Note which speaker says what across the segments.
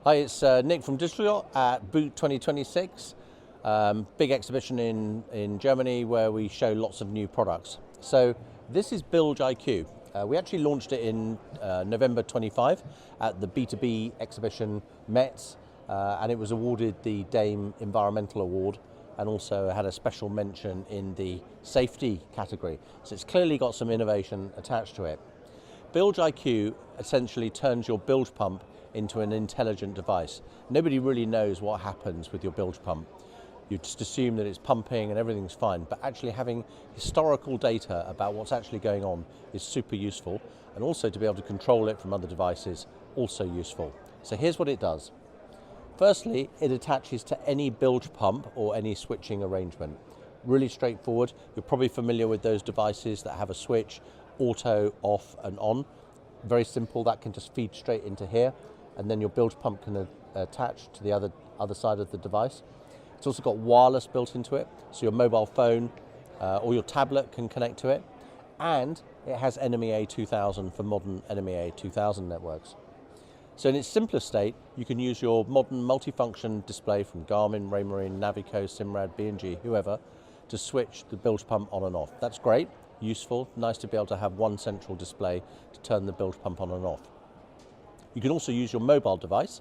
Speaker 1: Hi, it's Nick from Digital Yacht at Boot 2026, big exhibition in Germany where we show lots of new products. So this is Bilge IQ. We actually launched it in November 25 at the B2B exhibition Metz, and it was awarded the Dame Environmental Award and also had a special mention in the safety category. So it's clearly got some innovation attached to it. Bilge IQ essentially turns your bilge pump into an intelligent device. Nobody really knows what happens with your bilge pump. You just assume that it's pumping and everything's fine, but actually having historical data about what's actually going on is super useful, and also to be able to control it from other devices, also useful. So here's what it does. Firstly, it attaches to any bilge pump or any switching arrangement. Really straightforward. You're probably familiar with those devices that have a switch, auto, off and on. Very simple, that can just feed straight into here, and then your bilge pump can attach to the other side of the device. It's also got wireless built into it, so your mobile phone or your tablet can connect to it, and it has NMEA 2000 for modern NMEA 2000 networks. So in its simplest state, you can use your modern multifunction display from Garmin, Raymarine, Navico, Simrad, Bilge, whoever, to switch the bilge pump on and off. That's great, useful, nice to be able to have one central display to turn the bilge pump on and off. You can also use your mobile device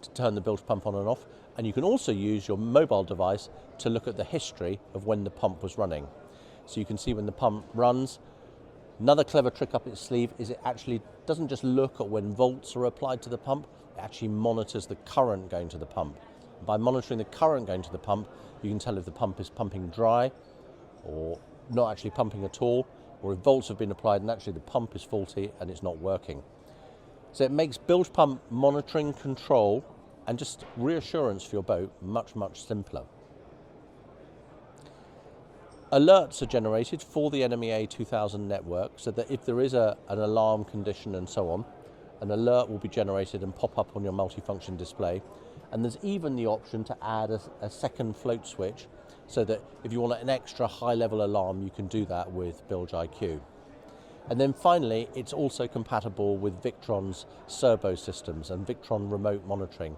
Speaker 1: to turn the bilge pump on and off, and you can also use your mobile device to look at the history of when the pump was running. So you can see when the pump runs. Another clever trick up its sleeve is it actually doesn't just look at when volts are applied to the pump, it actually monitors the current going to the pump. By monitoring the current going to the pump, you can tell if the pump is pumping dry or not actually pumping at all, or if volts have been applied and actually the pump is faulty and it's not working. So it makes bilge pump monitoring, control and just reassurance for your boat much simpler. Alerts are generated for the NMEA 2000 network, so that if there is an alarm condition and so on, an alert will be generated and pop up on your multifunction display. And there's even the option to add a second float switch, so that if you want an extra high-level alarm, you can do that with Bilge IQ. And then finally, it's also compatible with Victron's Cerbo systems and Victron remote monitoring.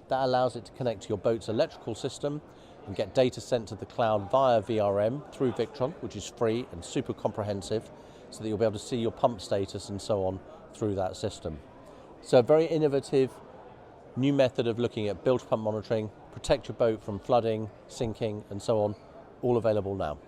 Speaker 1: That allows it to connect to your boat's electrical system and get data sent to the cloud via VRM through Victron, which is free and super comprehensive, so that you'll be able to see your pump status and so on through that system. So a very innovative new method of looking at bilge pump monitoring, protect your boat from flooding, sinking and so on, all available now.